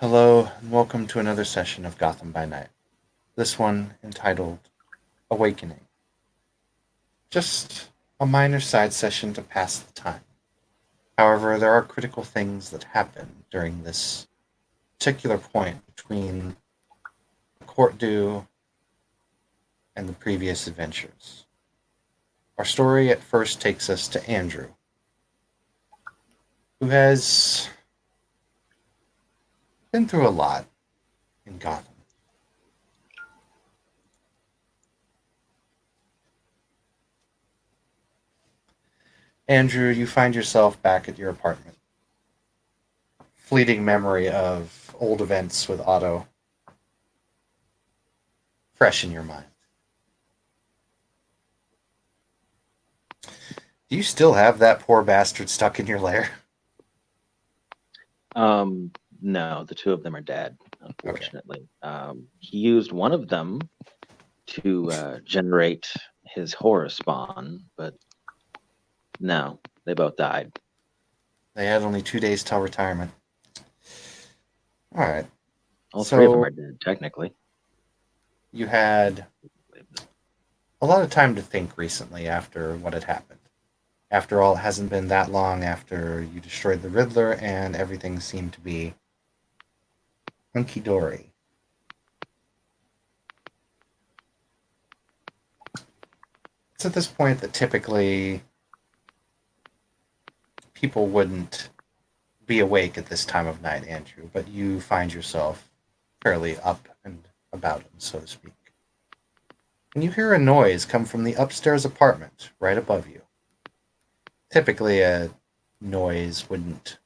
Hello, and welcome to another session of Gotham by Night. This one entitled Awakening. Just a minor side session to pass the time. However, there are critical things that happen during this particular point between the court due and the previous adventures. Our story at first takes us to Andrew, who has been through a lot in Gotham. Andrew, you find yourself back at your apartment. Fleeting memory of old events with Otto fresh in your mind. Do you still have that poor bastard stuck in your lair? No, the two of them are dead, unfortunately. He used one of them to generate his horror spawn, but no, they both died. They had only 2 days till retirement. All right. All three of them So are dead, technically. you had a lot of time to think recently after what had happened. After all, it hasn't been that long after you destroyed the Riddler and everything seemed to be hunky dory. It's at this point that typically people wouldn't be awake at this time of night, Andrew, but you find yourself fairly up and about, so to speak. And you hear a noise come from the upstairs apartment right above you. Typically, a noise wouldn't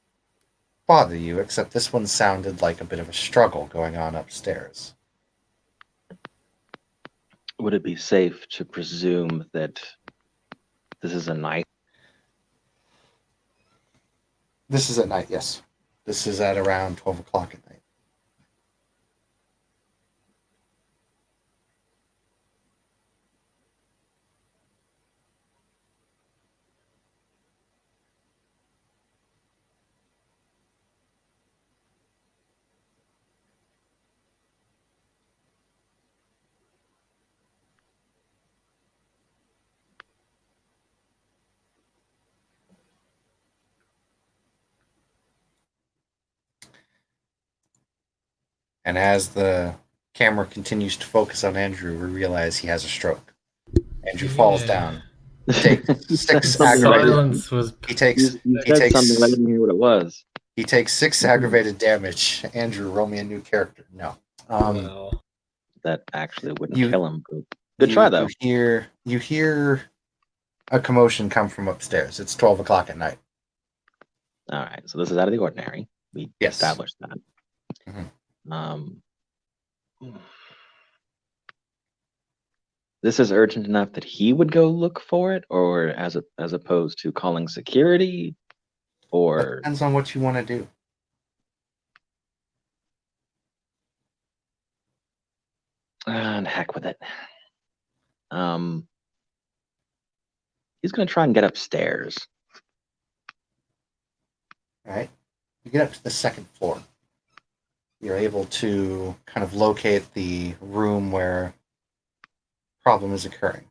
bother you, except this one sounded like a bit of a struggle going on upstairs. Would it be safe to presume that this is a night? This is at night, yes. This is at around 12 o'clock at night. And as the camera continues to focus on Andrew, we realize he has a stroke. Andrew falls Yeah. down. He takes You said six something, but I didn't- aggravated. Silence was. He takes you he said something, but I takes didn't hear what it was. he takes 6 aggravated damage. Andrew, roll me a new character. No. Well, That actually wouldn't You- kill him. Good try, though. You hear a commotion come from upstairs. It's 12 o'clock at night. All right, so this is out of the ordinary. We Yes. established that. Mhm. This is urgent enough that he would go look for it, or as opposed to calling security, or Depends on what you want to do. and heck with it. He's gonna try and get upstairs. All right. You get up to the second floor. You're able to kind of locate the room where problem is occurring.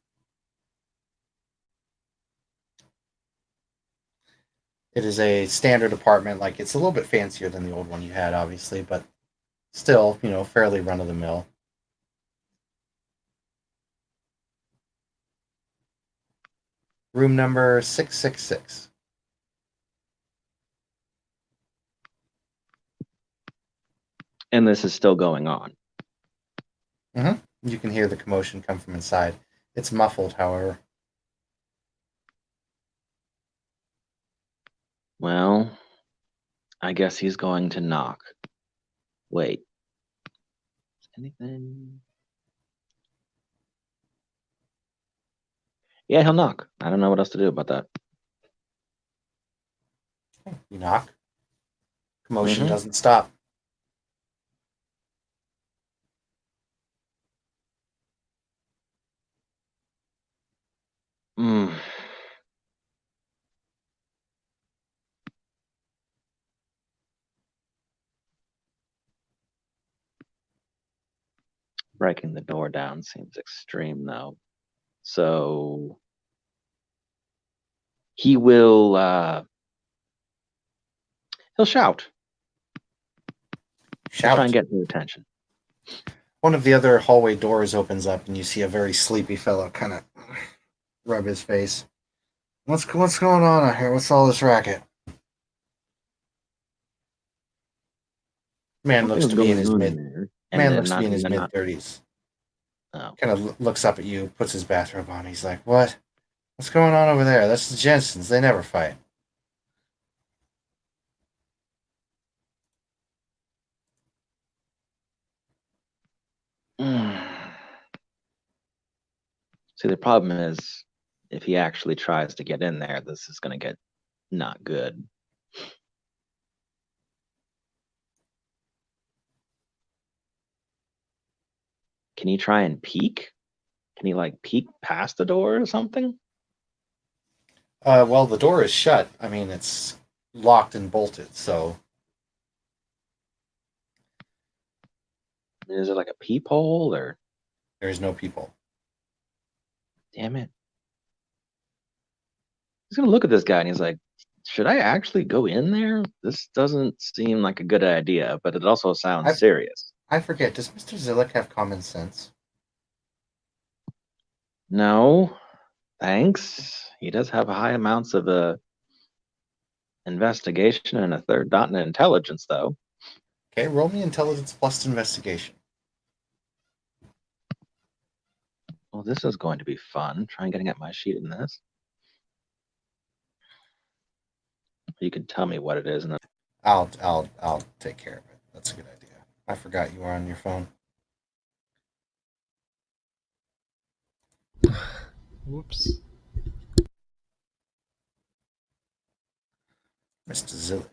It is a standard apartment, like it's a little bit fancier than the old one you had, obviously, but still, fairly run of the mill. Room number 666. And this is still going on. You can hear the commotion come from inside. It's muffled, however. Well, I guess he's going to knock. Wait. Anything? Yeah, he'll knock. I don't know what else to do about that. You knock. Commotion Mhm. doesn't stop. Mm. Breaking the door down seems extreme, though. So he will he'll shout. He'll try and Shout. get their attention. One of the other hallway doors opens up, and you see a very sleepy fellow kind of rub his face. What's going on out here? What's all this racket? Man looks to be in his mid. Man looks to be in his mid-30s. Oh. Kind of looks up at you, puts his bathrobe on. He's like, "What? What's going on over there? That's the Jensens. They never fight." See, the problem is, if he actually tries to get in there, this is going to get not good. Can he try and peek? Can he like peek past the door or something? Well, the door is shut. I mean, it's locked and bolted, so. Is it like a peephole or? There's no people. Damn it. He's going to look at this guy and he's like, should I actually go in there? This doesn't seem like a good idea, but it also sounds serious. I forget, does Mr. Zillick have common sense? No, thanks. He does have high amounts of investigation and a third dot in intelligence, though. Okay, roll me intelligence plus investigation. Well, this is going to be fun. Trying getting at my sheet in this. You can tell me what it is, and then I'll take care of it. That's a good idea. I forgot you were on your phone. Whoops. Mr. Zillick.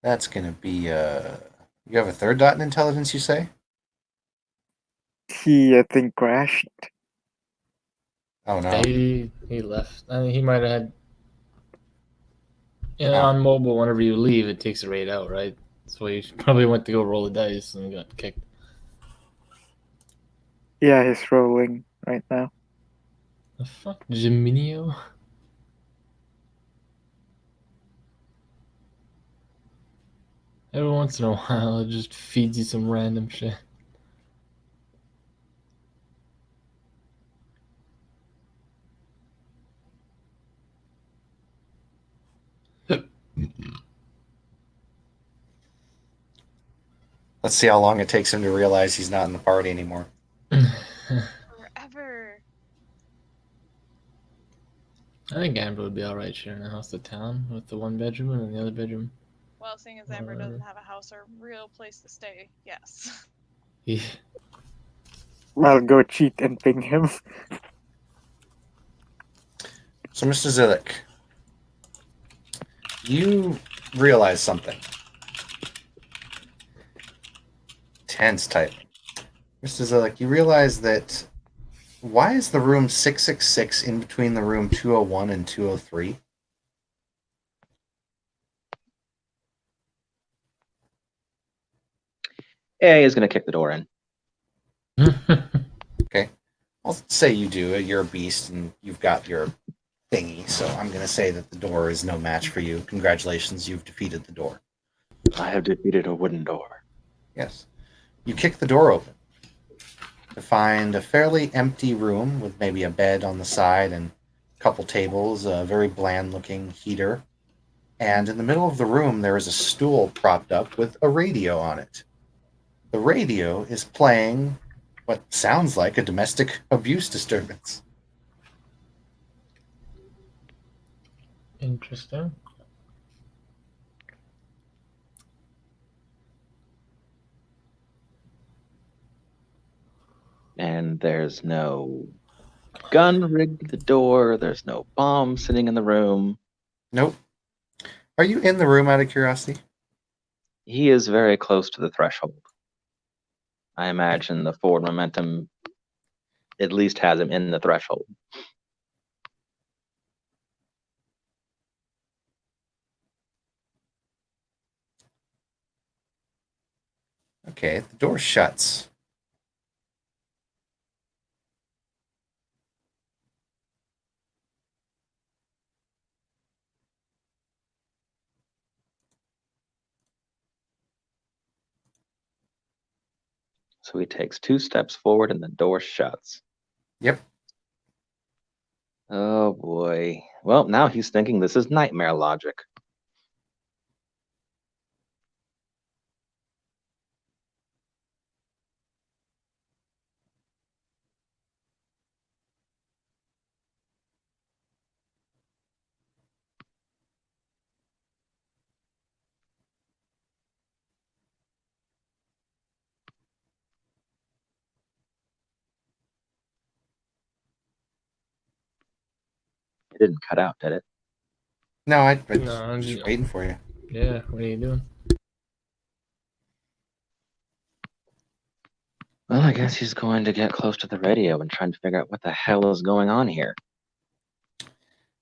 That's gonna be you have a third dot in intelligence, you say? He, I think, crashed. Oh no. He left. I mean, he might have had. On mobile, whenever you leave, it takes it right out, right? So he probably went to go roll the dice and got kicked. Yeah, he's rolling right now. The fuck, Geminio? Every once in a while, it just feeds you some random shit. Let's see how long it takes him to realize he's not in the party anymore. Forever. I think Amber would be alright sharing a house to town with the one bedroom and the other bedroom. Well, seeing as Amber doesn't have a house or real place to stay, yes. Yeah. I'll go cheat and ping him. So, Mr. Zillick, you realize something. Tense typing. Mr. Zillick, you realize that why is the room 666 in between the room 201 and 203? A is going to kick the door in. Okay. I'll say you do. You're a beast and you've got your thingy, so I'm going to say that the door is no match for you. Congratulations, you've defeated the door. I have defeated a wooden door. Yes. You kick the door open to find a fairly empty room with maybe a bed on the side and a couple tables, a very bland-looking heater. And in the middle of the room, there is a stool propped up with a radio on it. The radio is playing what sounds like a domestic abuse disturbance. Interesting. And there's no gun rigged to the door. There's no bomb sitting in the room. Nope. Are you in the room out of curiosity? He is very close to the threshold. I imagine the forward momentum at least has him in the threshold. Okay, the door shuts. So he takes 2 steps forward and the door shuts. Yep. Oh boy. Well, now he's thinking this is nightmare logic. It didn't cut out, did it? No, I was No, I'm just just- waiting for you. Yeah, what are you doing? Well, I guess he's going to get close to the radio and try and figure out what the hell is going on here.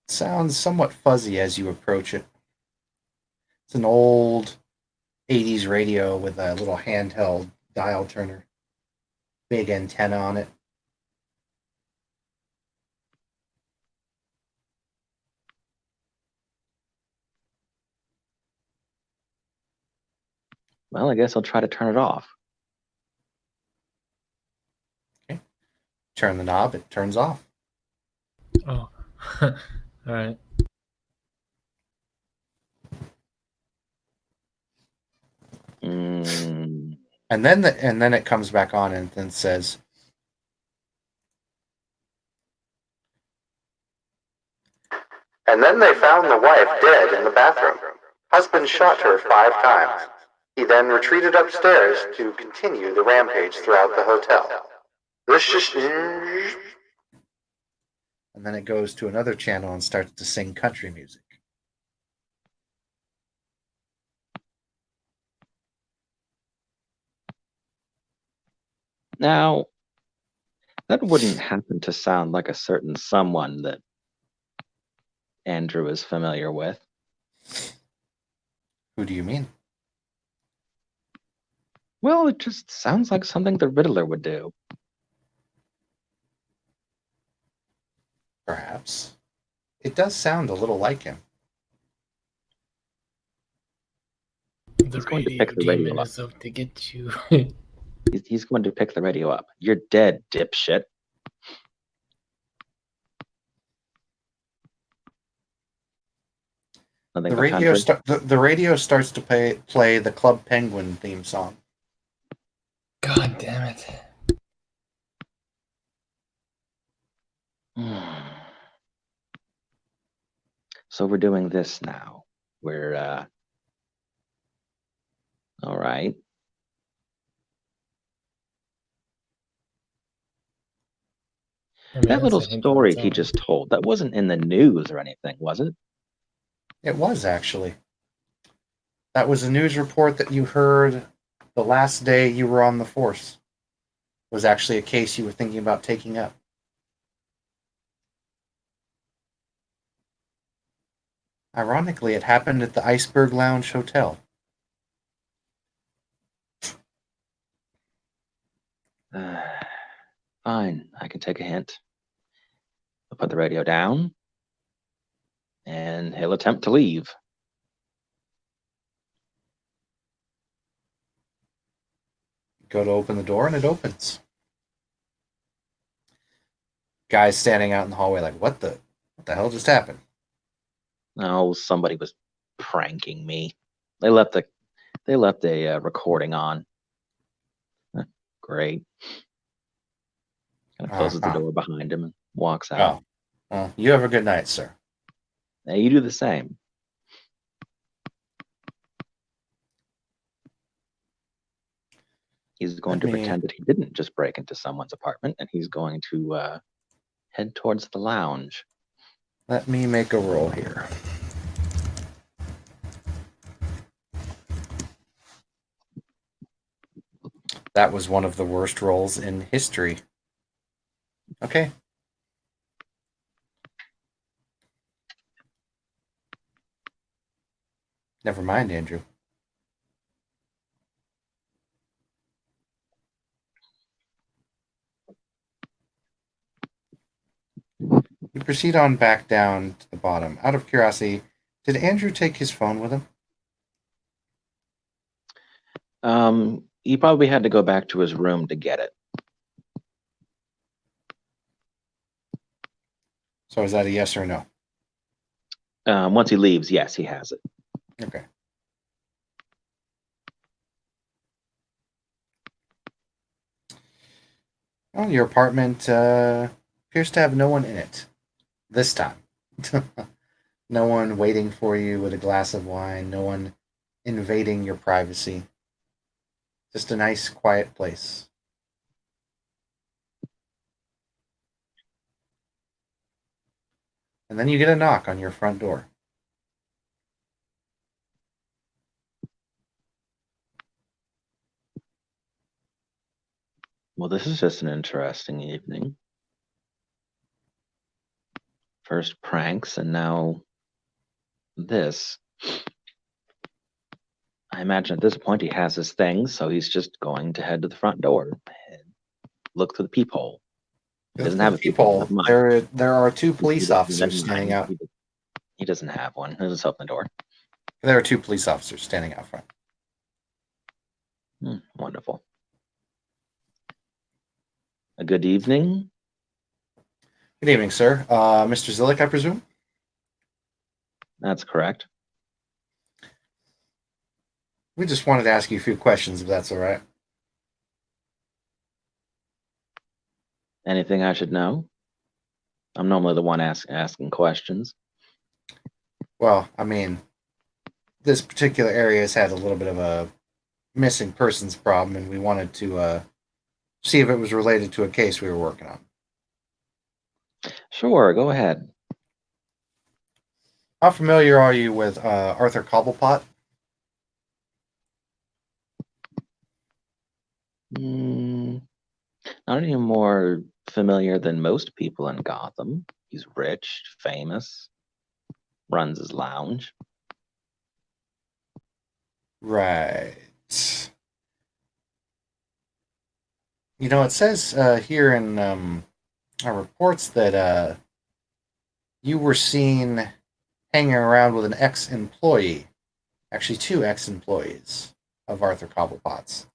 Sounds somewhat fuzzy as you approach it. It's an old 80s radio with a little handheld dial turner. Big antenna on it. Well, I guess I'll try to turn it off. Turn the knob, it turns off. Oh, all right. Mm, And then it comes back on and then says, and then they found the wife dead in the bathroom. Husband shot her 5 times. He then retreated upstairs to continue the rampage throughout the hotel. This just... And then it goes to another channel and starts to sing country music. now, that wouldn't happen to sound like a certain someone that Andrew is familiar with. Who do you mean? Well, it just sounds like something the Riddler would do. Perhaps. It does sound a little like him. The He's going to radio pick the radio demon up. is out to get you. He's going to pick the radio up. You're dead, dipshit. Nothing The but radio, country? the radio starts to play the Club Penguin theme song. God damn it. So we're doing this now. We're all right. I mean, That that's little a hint story on its he own. just told, that wasn't in the news or anything, was it? It was actually. That was a news report that you heard the last day you were on the force. It was actually a case you were thinking about taking up. Ironically, it happened at the Iceberg Lounge Hotel. Fine, I can take a hint. I'll put the radio down, and he'll attempt to leave. Go to open the door, and it opens. Guy's standing out in the hallway like, what the hell just happened? Oh, somebody was pranking me. They left a recording on. Great. Kind of closes the door behind him and walks out. Oh. Well, you have a good night, sir. Now you do the same. He's going to pretend that he didn't just break into someone's apartment, and he's going to head towards the lounge. Let me make a roll here. That was one of the worst rolls in history. Okay. Never mind, Andrew. We proceed on back down to the bottom. Out of curiosity, did Andrew take his phone with him? He probably had to go back to his room to get it. So is that a yes or a no? Once he leaves, yes, he has it. Okay. Well, your apartment appears to have no one in it this time. No one waiting for you with a glass of wine, no one invading your privacy. Just a nice, quiet place. And then you get a knock on your front door. Well, this is just an interesting evening. First pranks and now this. I imagine at this point he has his things, so he's just going to head to the front door and look through the peephole. He doesn't have a peephole. Never mind. There are two police Never officers standing mind. out. He doesn't have one. He'll just open the door. There are two police officers standing out front. Wonderful. A good evening. Good evening, sir. Mr. Zillick, I presume? That's correct. We just wanted to ask you a few questions, if that's all right. Anything I should know? I'm normally the one asking questions. Well, I mean, this particular area has had a little bit of a missing persons problem, and we wanted to see if it was related to a case we were working on. Sure, go ahead. How familiar are you with Arthur Cobblepot? Not any more familiar than most people in Gotham. He's rich, famous, runs his lounge. Right. You know, it says here in our reports that you were seen hanging around with an ex-employee, actually two ex-employees of Arthur Cobblepot's.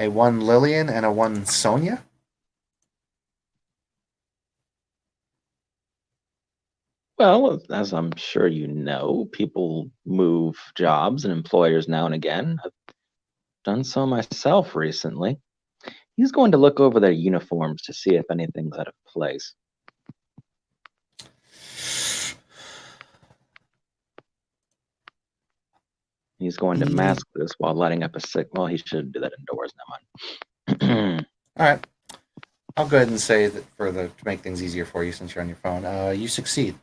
A one Lillian and a one Sonia? Well, as I'm sure you know, people move jobs and employers now and again. I've done so myself recently. He's going to look over their uniforms to see if anything's out of place. He's going to mask this while lighting up a well, he should do that indoors, never mind. All right. I'll go ahead and say that to make things easier for you since you're on your phone, you succeed.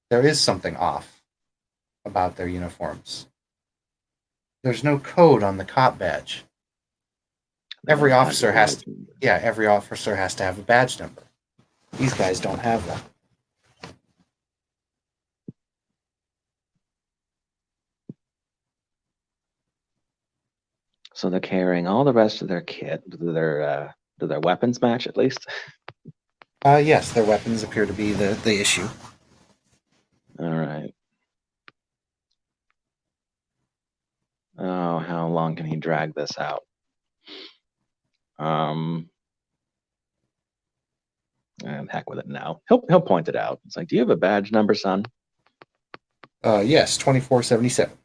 There is something off about their uniforms. There's no code on the cop badge. Every officer has to have a badge number. These guys don't have one. So they're carrying all the rest of their kit. Do their weapons match at least? Yes, their weapons appear to be the issue. All right. Oh, how long can he drag this out? And heck with it now. He'll point it out. It's like, do you have a badge number, son? Yes, 2477.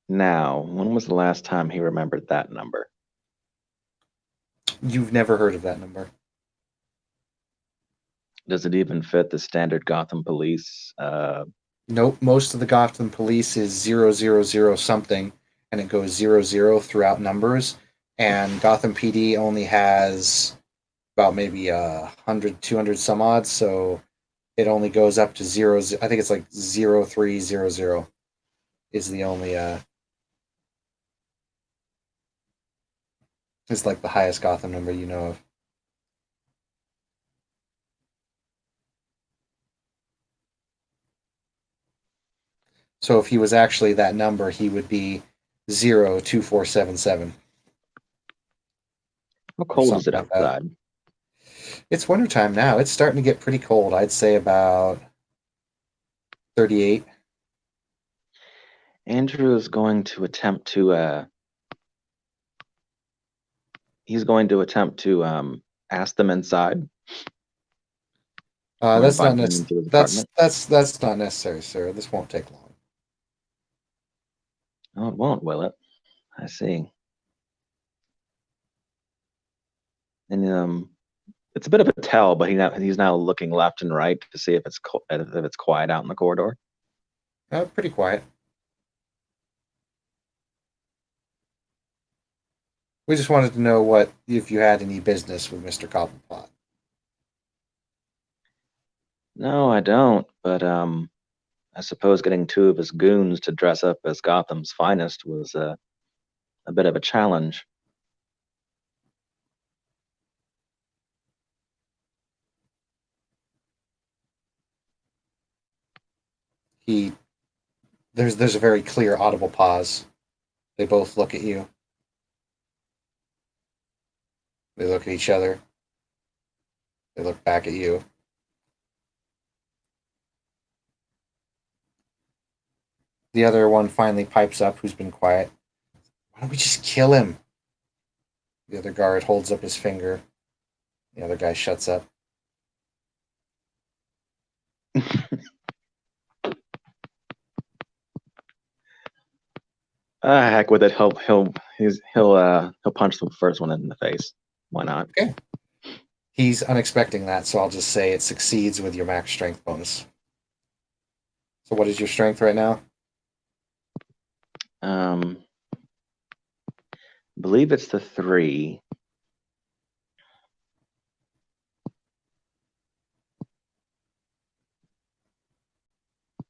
Now, when was the last time he remembered that number? You've never heard of that number. Does it even fit the standard Gotham police? Nope. Most of the Gotham police is 000 something, and it goes 00 throughout numbers. And Gotham PD only has about maybe 100, 200 some odd. So it only goes up to 0. I think it's like 0300 is the only is like the highest Gotham number you know of. So if he was actually that number, he would be 02477. How cold is Something it like that. outside? It's wintertime now. It's starting to get pretty cold. I'd say about 38. Andrew is going to attempt to he's going to attempt to ask them inside. Or That's not invite them into his that's apartment. that's not necessary, sir. This won't take long. Oh, it won't, will it? I see. And it's a bit of a tell, but he's now looking left and right to see if it's quiet out in the corridor. Pretty quiet. We just wanted to know if you had any business with Mr. Cobblepot. No, I don't. But I suppose getting two of his goons to dress up as Gotham's finest was a bit of a challenge. He there's a very clear audible pause. They both look at you. They look at each other. They look back at you. The other one finally pipes up, who's been quiet. Why don't we just kill him? The other guard holds up his finger. The other guy shuts up. Heck with it. He'll punch the first one in the face. Why not? Okay. He's unexpecting that, so I'll just say it succeeds with your max strength bonus. So what is your strength right now? I believe it's the 3.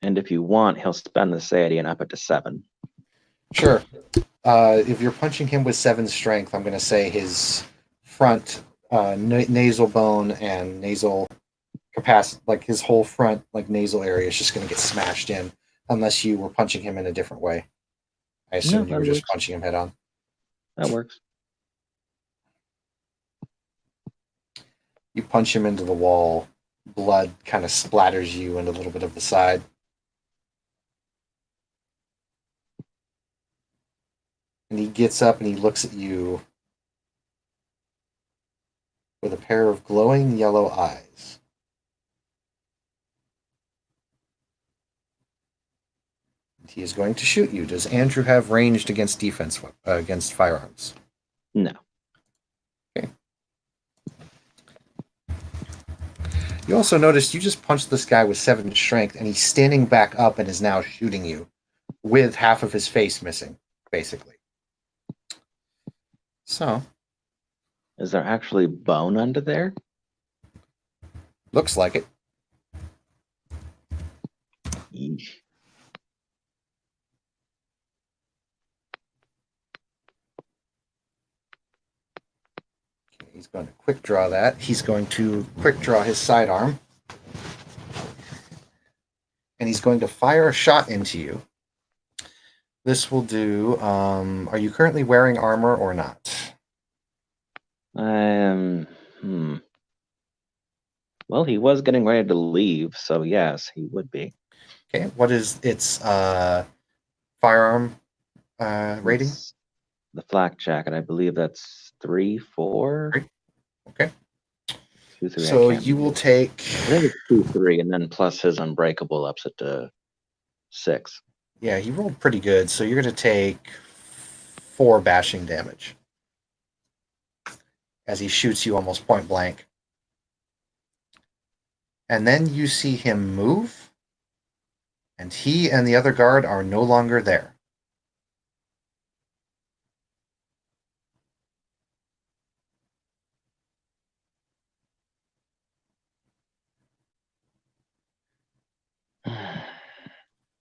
And if you want, he'll spend the Sadie and up it to 7. Sure. If you're punching him with 7 strength, I'm going to say his front nasal bone and nasal capacity, like his whole front nasal area is just going to get smashed in unless you were punching him in a different way. I assume you that were just works. punching him head on. That works. You punch him into the wall. Blood kind of splatters you and a little bit of the side. And he gets up and he looks at you with a pair of glowing yellow eyes. And he is going to shoot you. Does Andrew have ranged against defense against firearms? No. Okay. You also noticed you just punched this guy with 7 strength, and he's standing back up and is now shooting you with half of his face missing, basically. So, Is there actually bone under there? looks like it. Yeesh. Okay, he's going to quick draw that. He's going to quick draw his sidearm. And he's going to fire a shot into you. This will do. Are you currently wearing armor or not? Well, he was getting ready to leave, so yes, he would be. Okay. What is its firearm rating? It's the flak jacket, I believe that's 3, 4. 3. Okay. 2, 3. So I can't you will remember. take. I think it's 2, 3, and then plus his unbreakable ups it to 6. Yeah, he rolled pretty good. So you're going to take 4 bashing damage as he shoots you almost point blank. And then you see him move, and he and the other guard are no longer there.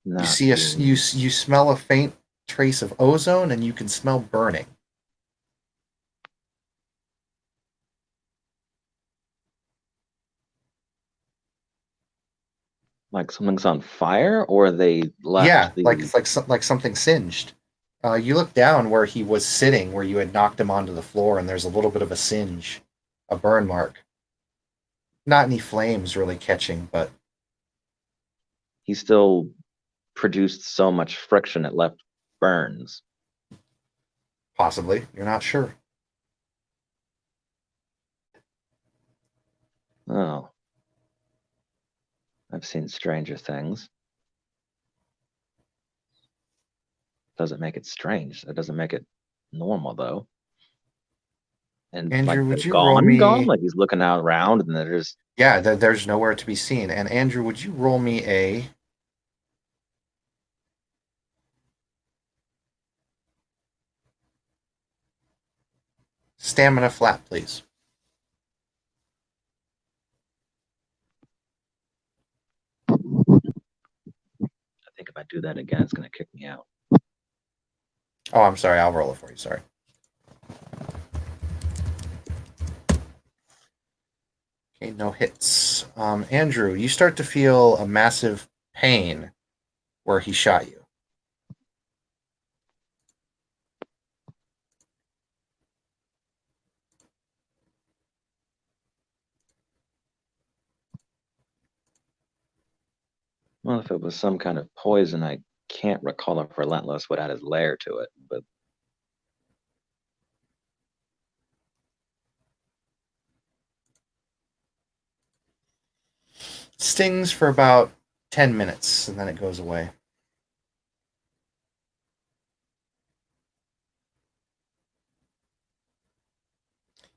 You Not see you seeing- you smell a faint trace of ozone, and you can smell burning. like something's on fire, or they left Yeah, the. like it's like something singed. You look down where he was sitting, where you had knocked him onto the floor, and there's a little bit of a singe, a burn mark. Not any flames really catching, but He still produced so much friction it left burns. possibly. You're not sure. Oh. I've seen stranger things. Doesn't make it strange. That doesn't make it normal, though. And Andrew, like would they're you roll me? gone? Like he's looking out around and there's Yeah, there's nowhere to be seen. And Andrew, would you roll me a stamina flat, please? I think if I do that again, it's gonna kick me out. Oh, I'm sorry. I'll roll it for you. Sorry. Okay, no hits. Andrew, you start to feel a massive pain where he shot you. Well, if it was some kind of poison, I can't recall if Relentless would add his lair to it, but Stings for about 10 minutes, and then it goes away.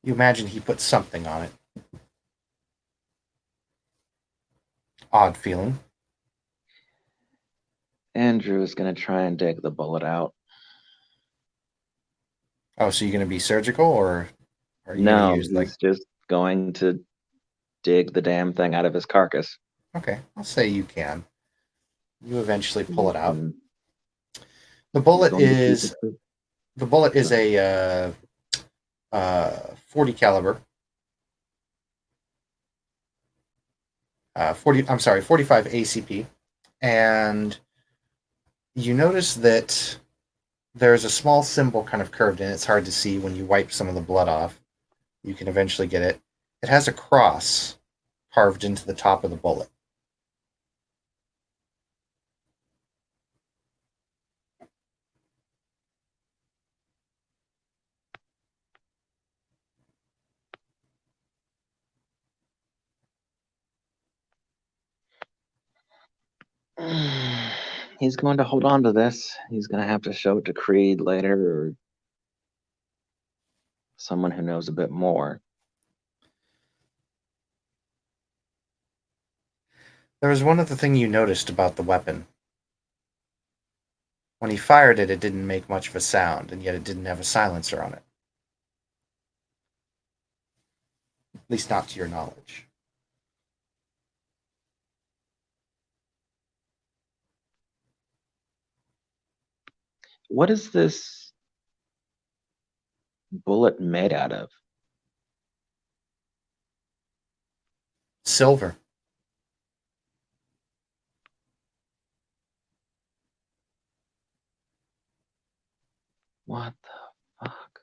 You imagine he put something on it. Odd feeling. Andrew is gonna try and dig the bullet out. Oh, so you're going to be surgical, or are you going No, to use, like... he's just going to dig the damn thing out of his carcass. Okay, I'll say you can. You eventually pull it out. And The he's bullet going to keep is... it- The bullet is a 40 caliber. 45 ACP. And you notice that there's a small symbol kind of curved in. It's hard to see when you wipe some of the blood off. You can eventually get it. It has a cross carved into the top of the bullet. He's going to hold on to this. He's going to have to show it to Creed later or someone who knows a bit more. There was one other thing you noticed about the weapon. When he fired it, it didn't make much of a sound, and yet it didn't have a silencer on it. At least not to your knowledge. What is this bullet made out of? Silver. What the fuck?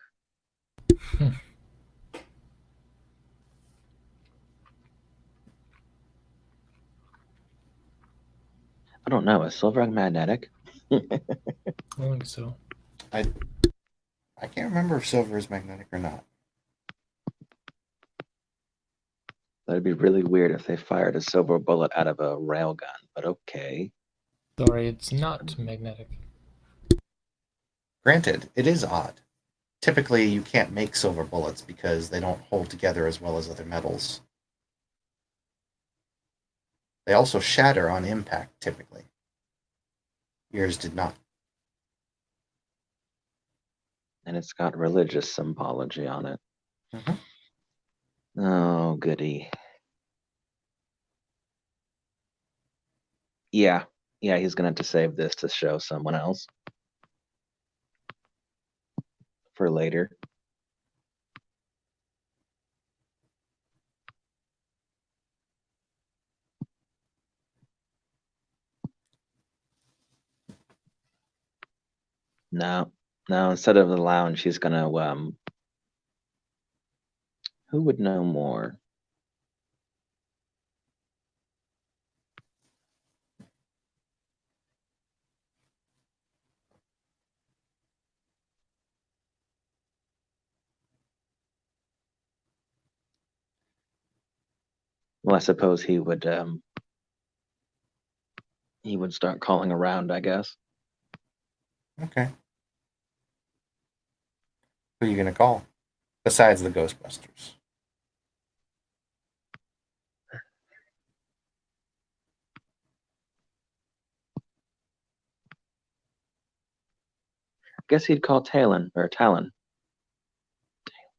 I don't know. Is silver magnetic? I think so. I can't remember if silver is magnetic or not. That'd be really weird if they fired a silver bullet out of a railgun, but okay. Sorry, it's not magnetic. Granted, it is odd. Typically, you can't make silver bullets because they don't hold together as well as other metals. They also shatter on impact, typically. Yours did not. And it's got religious symbology on it. Mhm. Oh, goody. Yeah, Yeah, he's gonna have to save this to show someone else for later. No, no, instead of the lounge, he's gonna who would know more? Well, I suppose he would start calling around, I guess. Okay. Who are you gonna call? Besides the Ghostbusters. Guess he'd call Talon or Talon.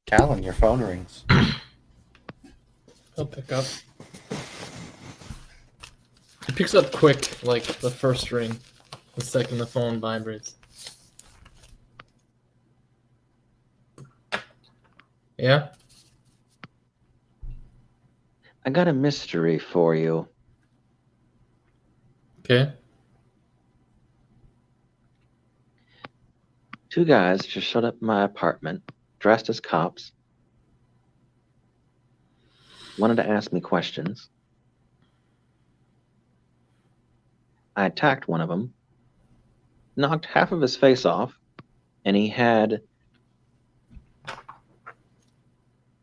Callan, your phone rings. He'll pick up. He picks up quick, like the first ring. The second the phone vibrates. Yeah? I got a mystery for you. Okay. Two guys just showed up in my apartment, dressed as cops. Wanted to ask me questions. I attacked one of them, knocked half of his face off, and he had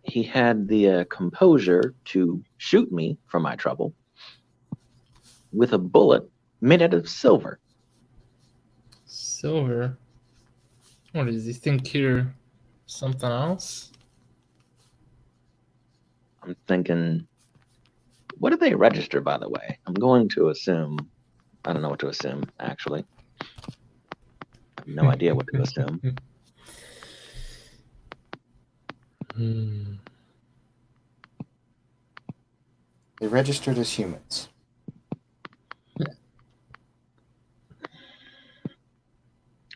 the composure to shoot me for my trouble with a bullet made out of silver. Silver. What does he think you're something else? I'm thinking, what do they register, by the way? I'm going to assume, I don't know what to assume, actually. I have no idea what to assume. They registered as humans.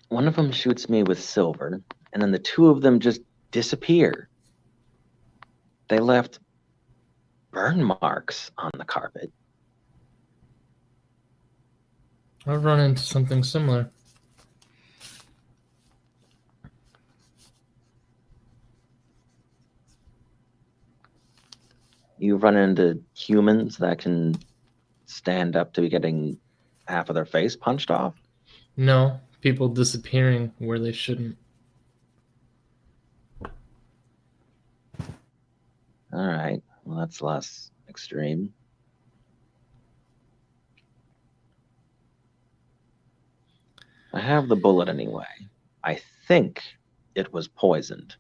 One of them shoots me with silver, and then the two of them just disappear. They left burn marks on the carpet. I've run into something similar. You run into humans that can stand up to getting half of their face punched off. No, people disappearing where they shouldn't. All right, well, that's less extreme. I have the bullet anyway. I think it was poisoned.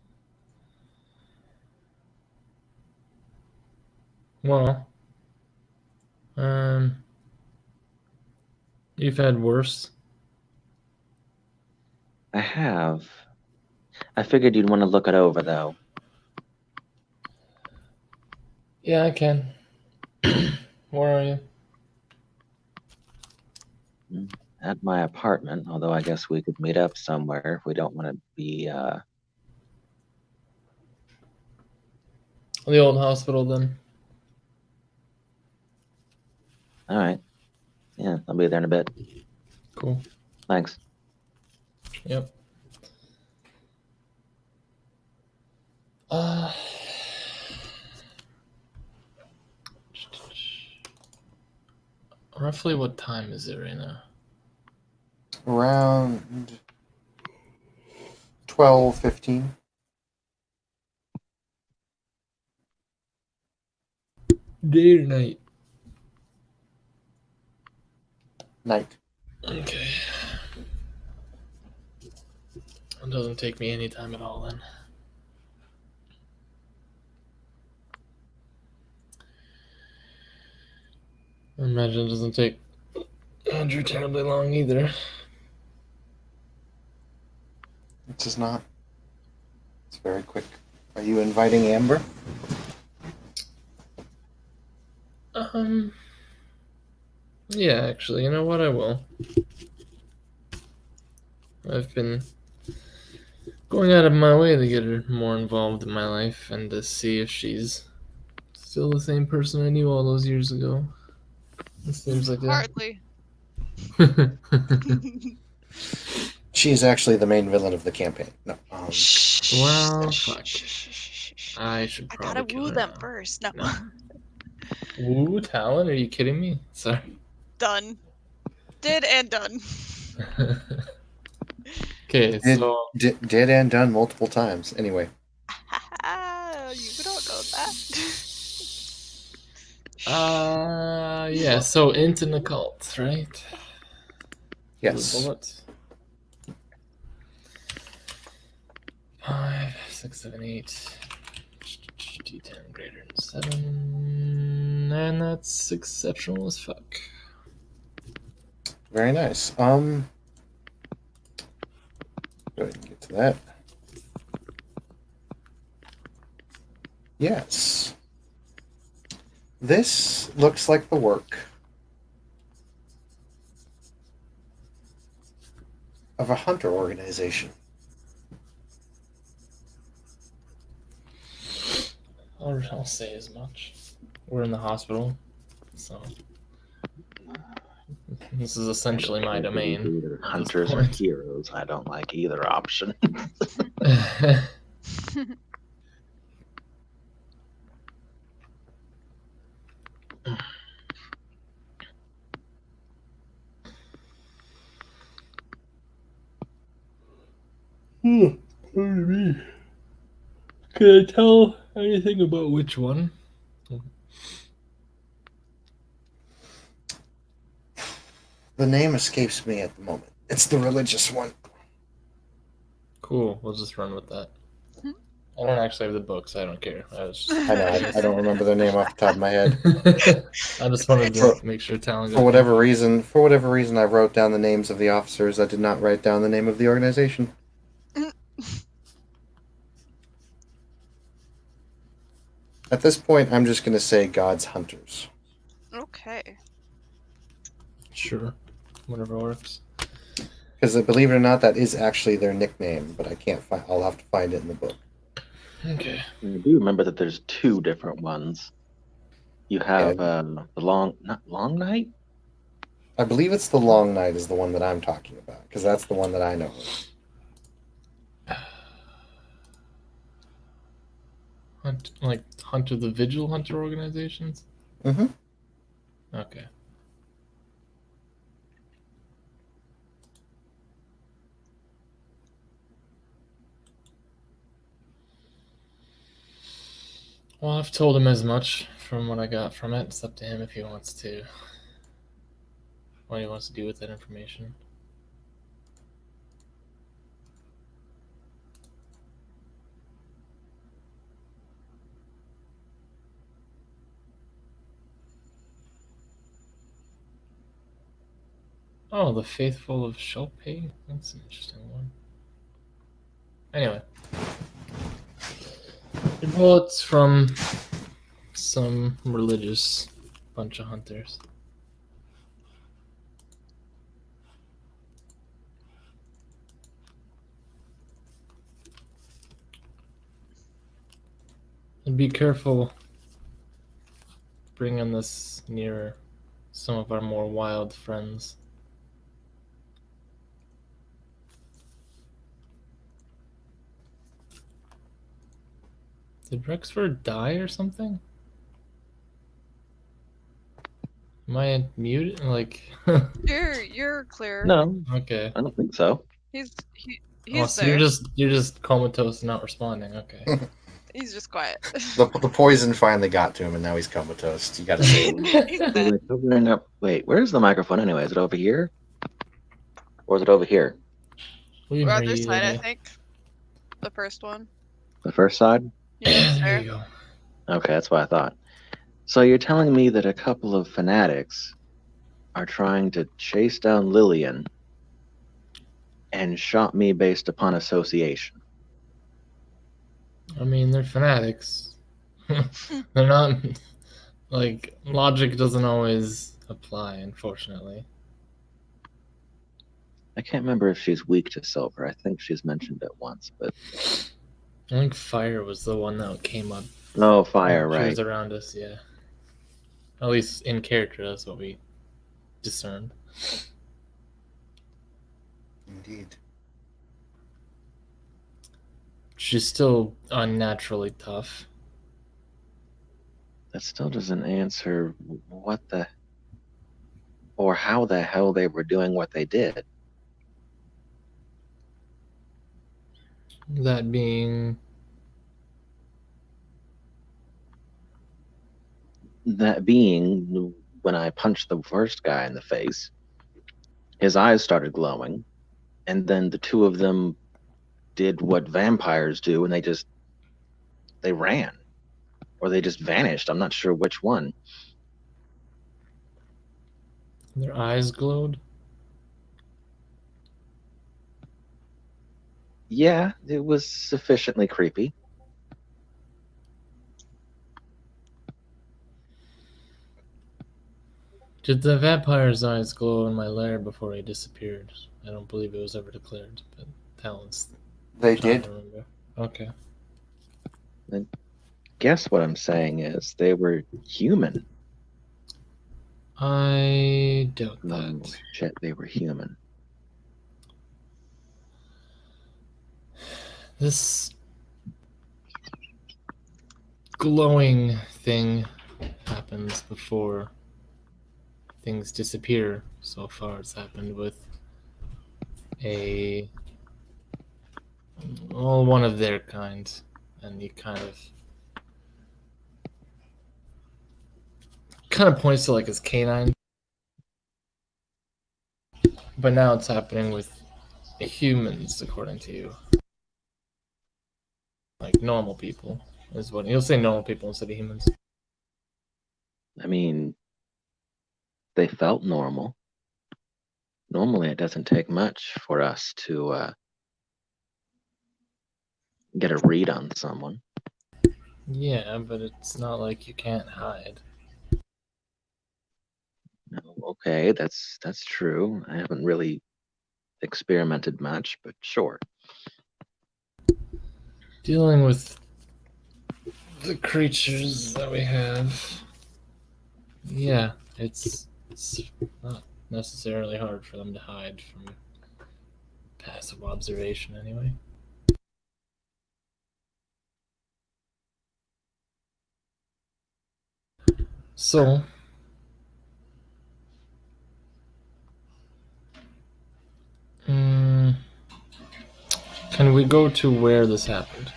Well, you've had worse. I have. I figured you'd want to look it over, though. Yeah, I can. Where are you? At my apartment, although I guess we could meet up somewhere if we don't want to be, The old hospital, then. all right. Yeah, I'll be there in a bit. Cool. Thanks. Yep. Roughly what time is it right now? Around 12:15. Day or night? Night. Okay. It doesn't take me any time at all then. I imagine it doesn't take Andrew terribly long either. It does not. It's very quick. Are you inviting Amber? Yeah, actually, you know what? I will. I've been going out of my way to get her more involved in my life and to see if she's still the same person I knew all those years ago. It seems like Hardly. a. She is actually the main villain of the campaign. No. Well, fuck. I should I probably gotta kill woo her them now. first. No. No. Woo, Talon? Are you kidding me? Sorry. Done. Did and done. Okay, Did, so did and done multiple times. Anyway. You don't know that. yeah, so into the cult, right? Yes. Bullet. 5, 6, 7, 8. D10 greater than 7. And that's exceptional as fuck. Very nice. Go ahead and get to that. Yes. This looks like the work of a hunter organization. I'll say as much. We're in the hospital, so this is essentially my domain. Either hunters or point. heroes. I don't like either option. Pardon me. Can I tell anything about which one? The name escapes me at the moment. It's the religious one. Cool. We'll just run with that. I don't actually have the books. I don't care. I I know. I don't remember their name off the top of my head. I just wanted to make sure Talon got For whatever reason, I wrote down the names of the officers. I did not write down the name of the organization. At this point, I'm just going to say God's Hunters. Okay. Sure. Whatever works. Because believe it or not, that is actually their nickname, but I can't find. I'll have to find it in the book. Okay. I do remember that there's two different ones. You have the long night. I believe it's the Long Night is the one that I'm talking about, because that's the one that I know of. Hunter the Vigil Hunter organizations? Mm-hmm. Okay. Well, I've told him as much from what I got from it. It's up to him if he wants to. What he wants to do with that information. Oh, the Faithful of Shelpay? That's an interesting one. Anyway. The bullet's from some religious bunch of hunters. And be careful bringing this near some of our more wild friends. Did Rexford die or something? Am I muted? Like, You're clear. No, okay. I don't think so. He's Oh, so there. you're just comatose and not responding. Okay. He's just quiet. The poison finally got to him, and now he's comatose. You got to say it. He's Wait, dead. covering up- wait, where's the microphone anyway? Is it over here? Or is it over here? We can We're on hear this you, side, I Lydia. think. The first one. The first side? Yeah, There there. you go. Okay, that's what I thought. So you're telling me that a couple of fanatics are trying to chase down Lillian and shot me based upon association. I mean, they're fanatics. They're not like logic doesn't always apply, unfortunately. I can't remember if she's weak to silver. I think she's mentioned it once, but I think fire was the one that came up. no fire, She right? was around us, yeah. At least in character, that's what we discerned. Indeed. She's still unnaturally tough. That still doesn't answer what the or how the hell they were doing what they did. That being That being, when I punched the first guy in the face, his eyes started glowing, and then the two of them did what vampires do, and they ran, or they just vanished. I'm not sure which one. their eyes glowed. Yeah, it was sufficiently creepy. Did the vampire's eyes glow in my lair before he disappeared? I don't believe it was ever declared, but Talon's They trying did. to remember. Okay. Guess what I'm saying is they were human. I doubt No, that. shit, they were human. This glowing thing happens before things disappear. So far, it's happened with one of their kind, and he kind of points to like his canine. But now it's happening with humans, according to you. Like normal people is what he'll say. Normal people instead of humans. I mean, they felt normal. Normally, it doesn't take much for us to get a read on someone. Yeah, but it's not like you can't hide. No, okay, that's true. I haven't really experimented much, but sure. Dealing with the creatures that we have, yeah, it's not necessarily hard for them to hide from passive observation anyway. So, can we go to where this happened?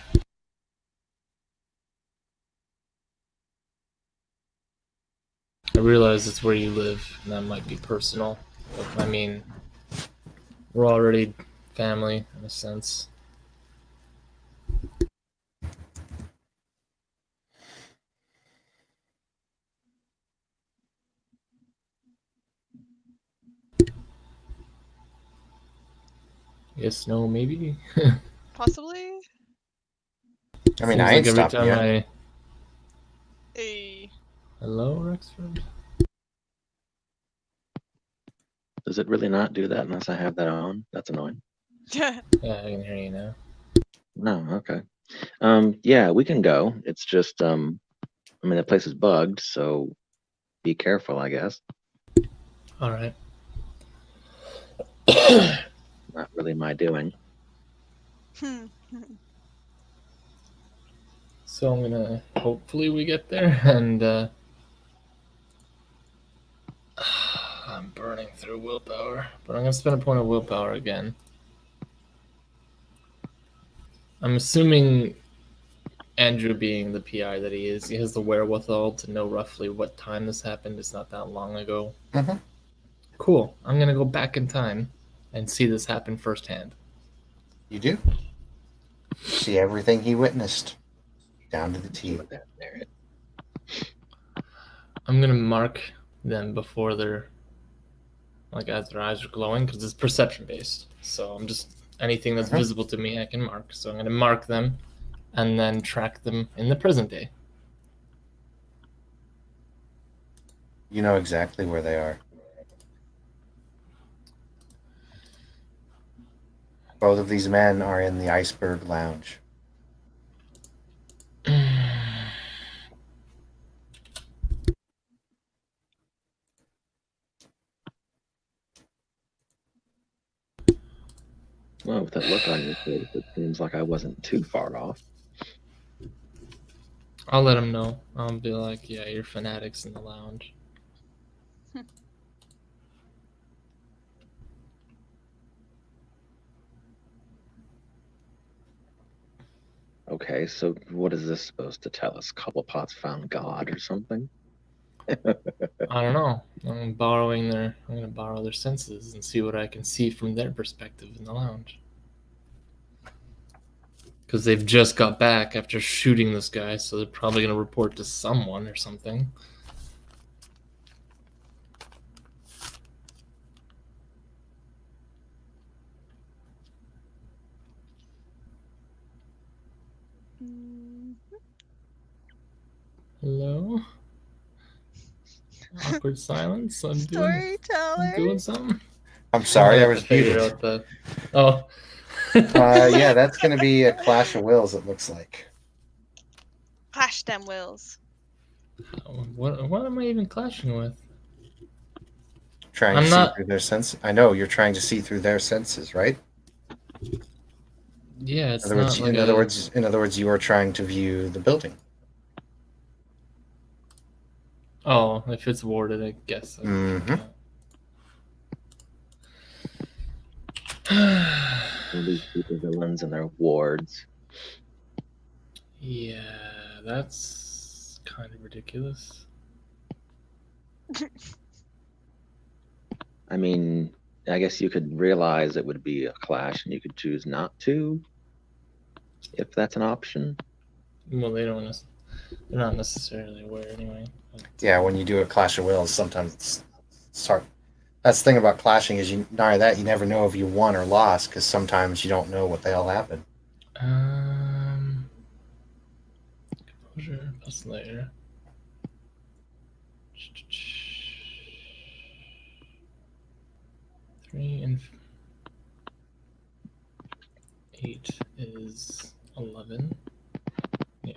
I realize it's where you live, and that might be personal. But, I mean, we're already family in a sense. Yes, no, maybe. Possibly I mean, Seems I ain't like every stopping time you. I a. hello, Rexford. Does it really not do that unless I have that on? That's annoying. Yeah, I can hear you now. No, okay. Yeah, we can go. It's just, I mean, the place is bugged, so be careful, I guess. All right. Not really my doing. So I'm gonna hopefully we get there, and I'm burning through willpower, but I'm gonna spend a point of willpower again. I'm assuming Andrew, being the PI that he is, he has the wherewithal to know roughly what time this happened. It's not that long ago. Mhm. Cool. I'm gonna go back in time and see this happen firsthand. You do. See everything he witnessed, down to the T. I'm gonna mark them before they're like as their eyes are glowing because it's perception based. So I'm just anything that's Mhm. visible to me I can mark. So I'm gonna mark them and then track them in the present day. You know exactly where they are. Both of these men are in the Iceberg Lounge. Well, with that look on your face, it seems like I wasn't too far off. I'll let him know. I'll be like, yeah, you're fanatics in the lounge. Okay, so what is this supposed to tell us? Cobblepot's found God or something? I don't know. I'm gonna borrow their senses and see what I can see from their perspective in the lounge. Because they've just got back after shooting this guy, so they're probably gonna report to someone or something. Mm, Hello? Awkward silence. I'm Storyteller. doing something. I'm sorry, I have was to figure muted. out the. Oh. Yeah, that's going to be a Clash of Wills, it looks like. Clash them wills. What am I even clashing with? Trying I'm to not- see through their senses. I know, you're trying to see through their senses, right? Yeah, it's In other words, not like in other words, you are trying to view the building. Oh, if it's warded, I guess. Mhm. All these supervillains and their wards. Yeah, that's kind of ridiculous. I mean, I guess you could realize it would be a clash and you could choose not to, if that's an option. Well, they're not necessarily aware anyway. Yeah, when you do a Clash of Wills, sometimes it's hard. That's the thing about clashing is you never know if you won or lost because sometimes you don't know what the hell happened. Composure plus layer. 3 and 8 is 11. Yeah.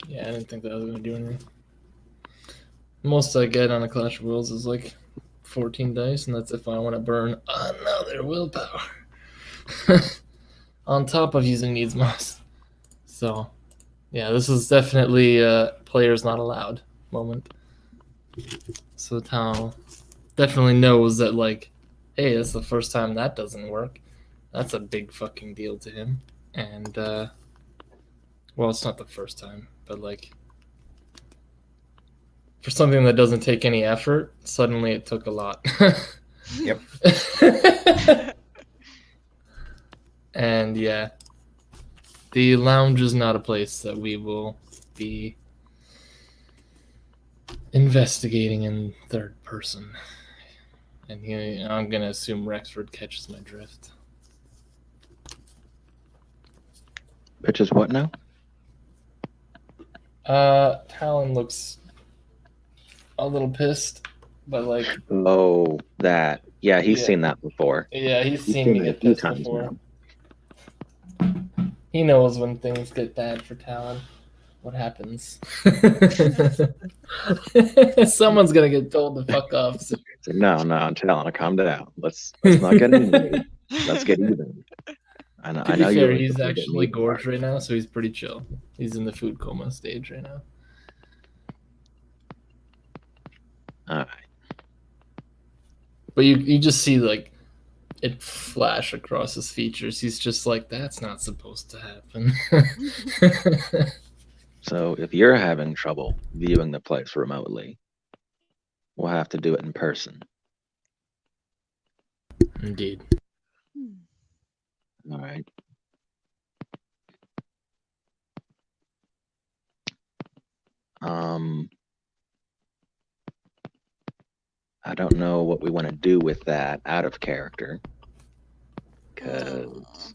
Yeah, I didn't think that was going to do anything. Most I get on a Clash of Wills is like 14 dice, and that's if I want to burn another willpower. On top of using needs must. So, yeah, this is definitely a players not allowed moment. So Tao definitely knows that, like, hey, that's the first time that doesn't work. That's a big fucking deal to him. And, well, it's not the first time, but, like, for something that doesn't take any effort, suddenly it took a lot. Yep. And yeah, the lounge is not a place that we will be investigating in third person. And I'm gonna assume Rexford catches my drift. Which is what now? Talon looks a little pissed, but like, Oh, that. Yeah, he's Yeah. seen that before. yeah, he's He's seen me it a get few pissed times before. now. He knows when things get bad for Talon. What happens? Someone's gonna get told to fuck off. So, no, I'm telling her, calm down. Let's not get into Let's get even. I know. To I be know fair, you're he's looking to get actually me gorged fired. right now, so he's pretty chill. He's in the food coma stage right now. All right. But you just see like it flash across his features. He's just like, that's not supposed to happen. So if you're having trouble viewing the place remotely, we'll have to do it in person. Indeed. All right. I don't know what we want to do with that out of character. Because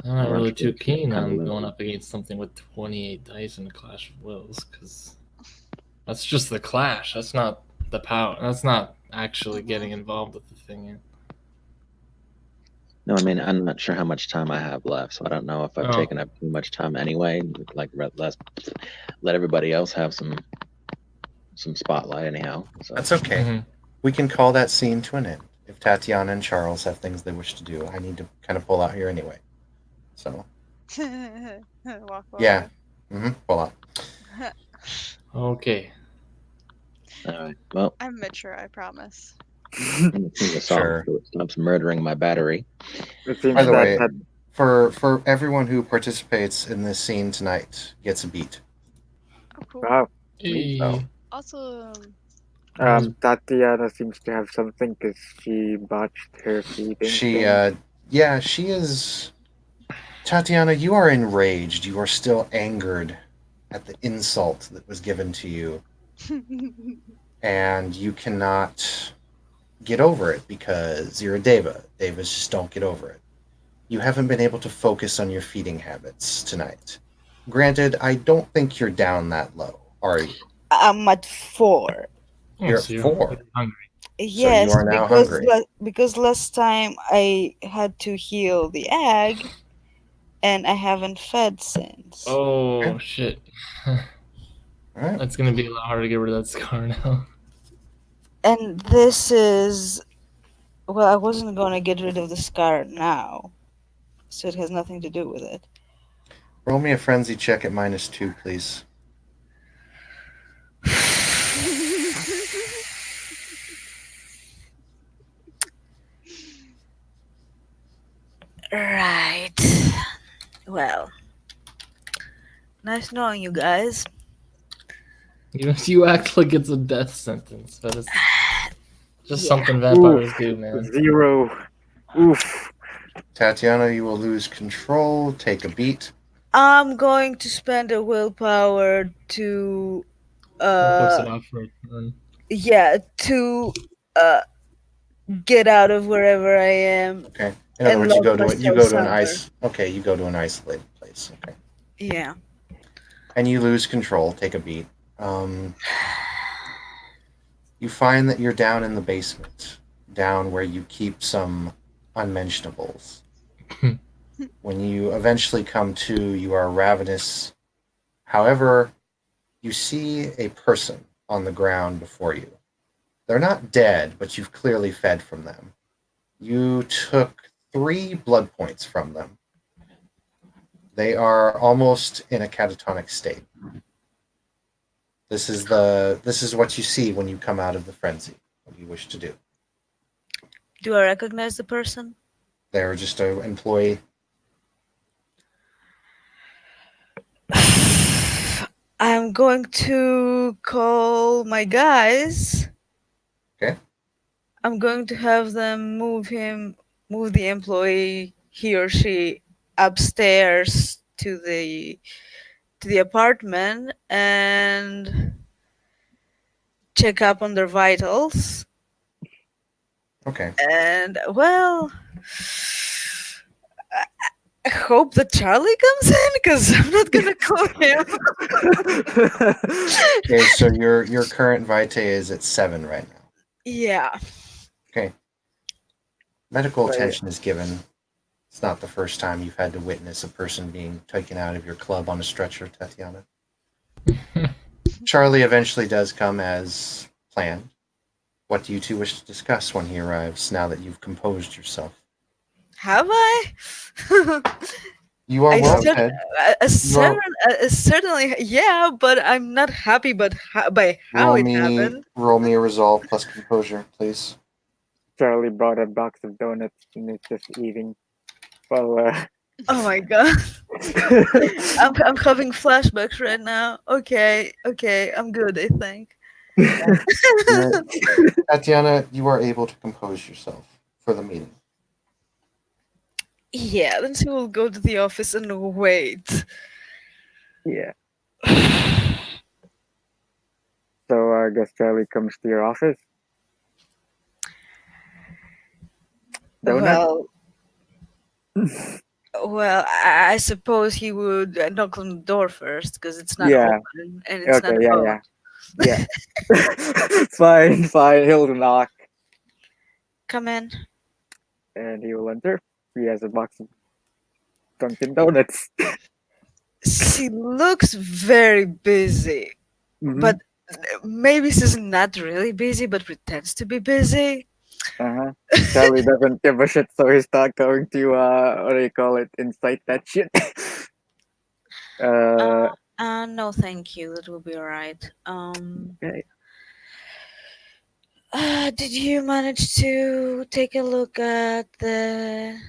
I'm not really too Eventually, keen kinda on low. going up against something with 28 dice in a Clash of Wills, because that's just the clash. That's not the power. That's not actually getting involved with the thing yet. No, I mean, I'm not sure how much time I have left, so I don't know if I've Oh. taken up too much time anyway. Like, let everybody else have some spotlight anyhow. So. That's okay. Mhm. We can call that scene to an end. If Tatiana and Charles have things they wish to do, I need to kind of pull out here anyway. So, Walk yeah. away. Pull out. Okay. All right. Well, I'm mature, I promise. I'm gonna sing a song Sure. so it stops murdering my battery. It seems By the that way, had for everyone who participates in this scene tonight gets a beat. Oh, cool. wow. Hey. Awesome. Tatiana seems to have something because she botched her feeding She thing. she is. Tatiana, you are enraged. You are still angered at the insult that was given to you, and you cannot get over it because you're a Deva. Devas just don't get over it. You haven't been able to focus on your feeding habits tonight. Granted, I don't think you're down that low, are you? I'm at 4. Oh, You're so at 4. hungry. Yes, are now because hungry. because last time I had to heal the egg, and I haven't fed since. Oh Okay. shit. All right. That's gonna be a lot harder to get rid of that scar now. And this is, well, I wasn't gonna get rid of the scar now, so it has nothing to do with it. Roll me a frenzy check at -2, please. Right. Well, nice knowing you guys. You act like it's a death sentence, but it's just Yeah. something vampires do, man. 0. Oof. Tatiana, you will lose control. Take a beat. I'm going to spend a willpower to, What puts it off for a turn? yeah, to get out of wherever I am. Okay. In other And words, you lock go to myself an somewhere. ice. Okay, you go to an isolated place. Okay. Yeah. And you lose control. Take a beat. You find that you're down in the basement, down where you keep some unmentionables. When you eventually come to, you are ravenous. However, you see a person on the ground before you. They're not dead, but you've clearly fed from them. You took 3 blood points from them. They are almost in a catatonic state. This is what you see when you come out of the frenzy. What you wish to do. Do I recognize the person? They're just an employee. I'm going to call my guys. Okay. I'm going to have them move the employee, he or she, upstairs to the apartment and check up on their vitals. Okay. And, well, I hope that Charlie comes in because I'm not gonna call him. Okay, so your current vitae is at 7 right now. Yeah. Okay. Medical Right. attention is given. It's not the first time you've had to witness a person being taken out of your club on a stretcher, Tatiana. Charlie eventually does come as planned. What do you two wish to discuss when he arrives, now that you've composed yourself? Have I? You are I well said- fed. Certainly, yeah, but I'm not happy by how Roll it me, happened. roll me a resolve plus composure, please. Charlie bought a box of donuts and is just eating. Well, Oh my god, I'm having flashbacks right now. Okay, I'm good, I think. Tatiana, you are able to compose yourself for the meeting. Yeah, then she will go to the office and wait. yeah. So I guess Charlie comes to your office. Donut. Well, Well, I suppose he would knock on the door first because it's not Yeah. open and it's not Okay. a Yeah. boat. Yeah. Fine. Fine. He'll knock, Come in. and he will enter. He has a box of Dunkin' Donuts. She looks very busy, Mm-hmm. but maybe she's not really busy, but pretends to be busy. Uh-huh. Charlie doesn't give a shit, so he's not going to what do you call it? Incite that shit. uh No, thank you. That will be alright. okay. Did you manage to take a look at the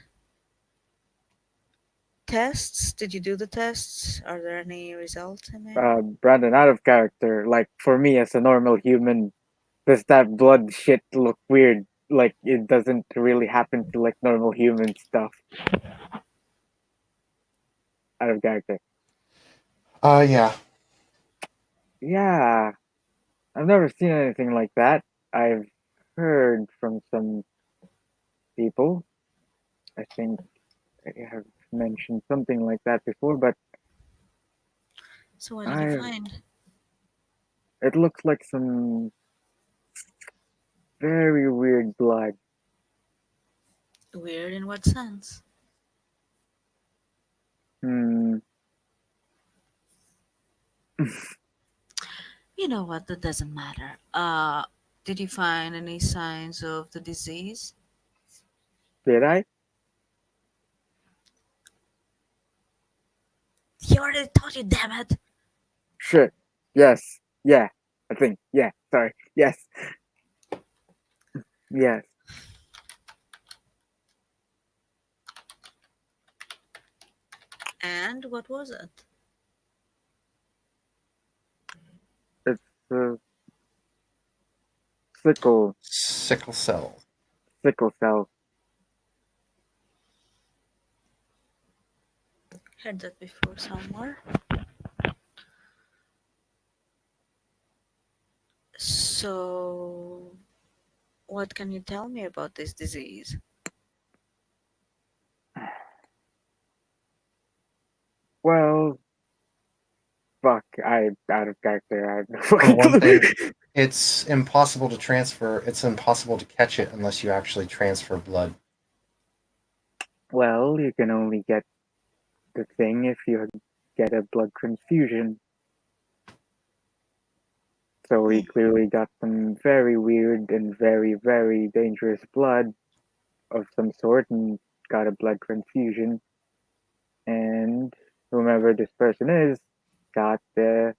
tests? Did you do the tests? Are there any results in it? Brandon, out of character. Like for me as a normal human, does that blood shit look weird? Like it doesn't really happen to like normal human stuff. Out of character. Yeah. Yeah. I've never seen anything like that. I've heard from some people. I think I have mentioned something like that before, but So what did you I find? it looks like some very weird blood. Weird in what sense? Hmm. You know what? That doesn't matter. Did you find any signs of the disease? Did I? He already told you, damn it. Shit. Yes. Yeah. I think. Yeah. Sorry. Yes. Yes. And what was it? It's sickle Sickle cell. sickle cell. Heard that before somewhere. So, what can you tell me about this disease? Well, fuck. I out of character. I have no For fucking one clue. thing, it's impossible to transfer. It's impossible to catch it unless you actually transfer blood. Well, you can only get the thing if you get a blood transfusion. So he clearly got some very weird and very, very dangerous blood of some sort and got a blood transfusion. And whomever this person is got the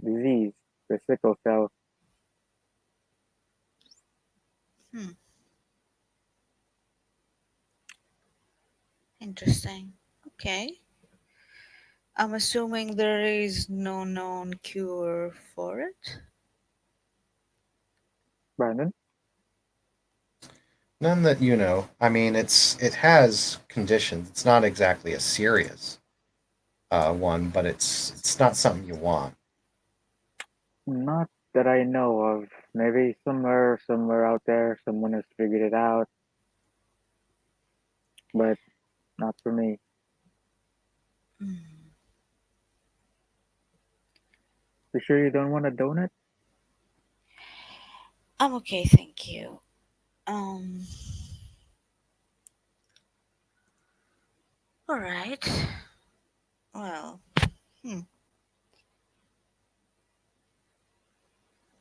disease, the sickle cell. Interesting. Okay. I'm assuming there is no known cure for it. Brandon? None that you know. I mean, it has conditions. It's not exactly a serious one, but it's not something you want. Not that I know of. Maybe somewhere out there, someone has figured it out, but not for me. You sure you don't want a donut? I'm okay, thank you. Um. All right. Well,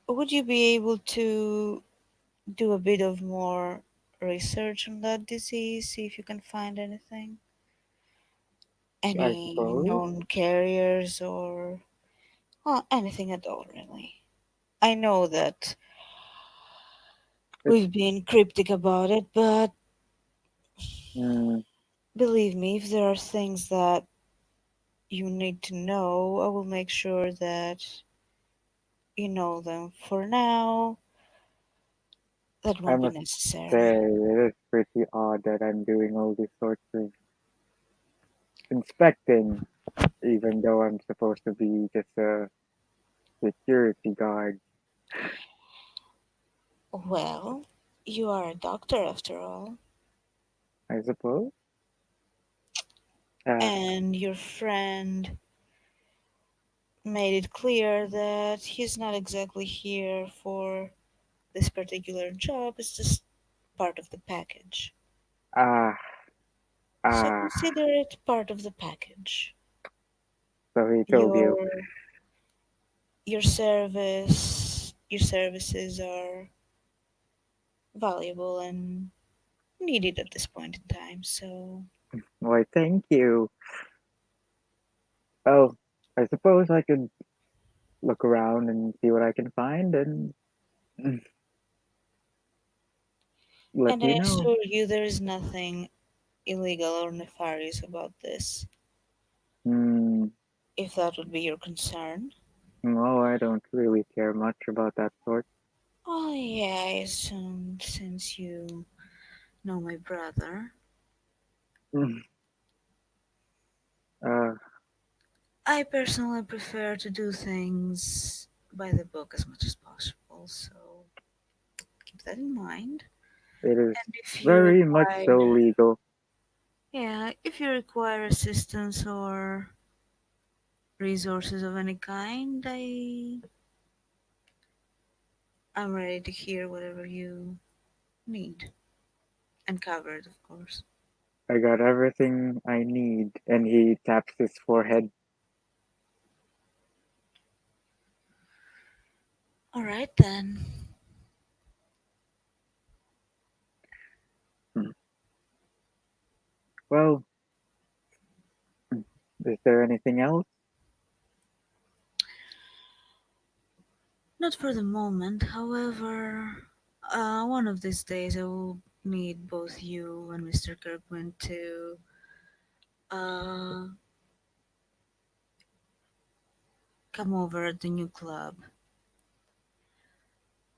would you be able to do a bit of more research on that disease? See if you can find anything, I any suppose. known carriers or well, anything at all, really. I know that It's, we've been cryptic about it, but mm, believe me, if there are things that you need to know, I will make sure that you know them. For now, that I won't be must say, necessary. it is pretty odd that I'm doing all these sorts of inspecting, even though I'm supposed to be just a security guard. Well, you are a doctor after all. I suppose. And your friend made it clear that he's not exactly here for this particular job. It's just part of the package. ah, So ah. consider it part of the package. So he told you. Your services are valuable and needed at this point in time. So Why, thank you. Well, I suppose I could look around and see what I can find and let and I you know. assure you there is nothing illegal or nefarious about this, Hmm. if that would be your concern. No, I don't really care much about that sort. Oh yeah, I assumed since you know my brother. Mm. Uh, I personally prefer to do things by the book as much as possible, so keep that in mind. it is And if you very much so require, legal. yeah, if you require assistance or resources of any kind, I'm ready to hear whatever you need. And covered, of course. I got everything I need. And he taps his forehead. Alright then. Hmm. Well, is there anything else? Not for the moment, however, one of these days I will need both you and Mr. Kirkman to uh, come over at the new club.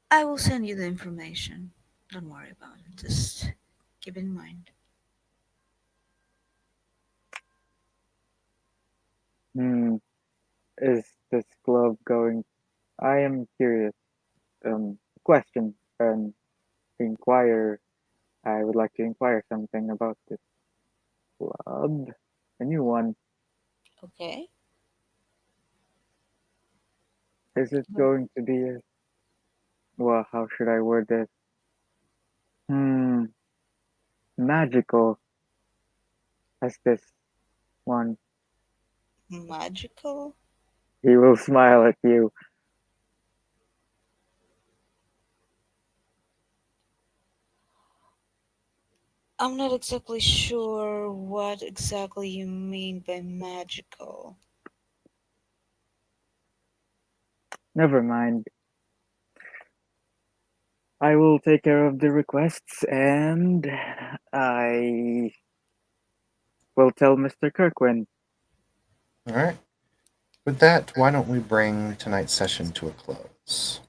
I will send you the information. Don't worry about it. Just keep in mind. Hmm. Is this glove going? I am curious. Question. Inquire. I would like to inquire something about this club. A new one. Okay? Is it Well, going to be well, how should I word this? Hmm, magical as this one. magical? He will smile at you. I'm not exactly sure what exactly you mean by magical. Never mind. I will take care of the requests and I will tell Mr. Kirkwin. All right. With that, why don't we bring tonight's session to a close?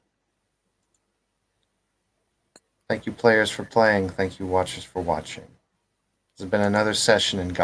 Thank you, players, for playing. Thank you, watchers, for watching. This has been another session in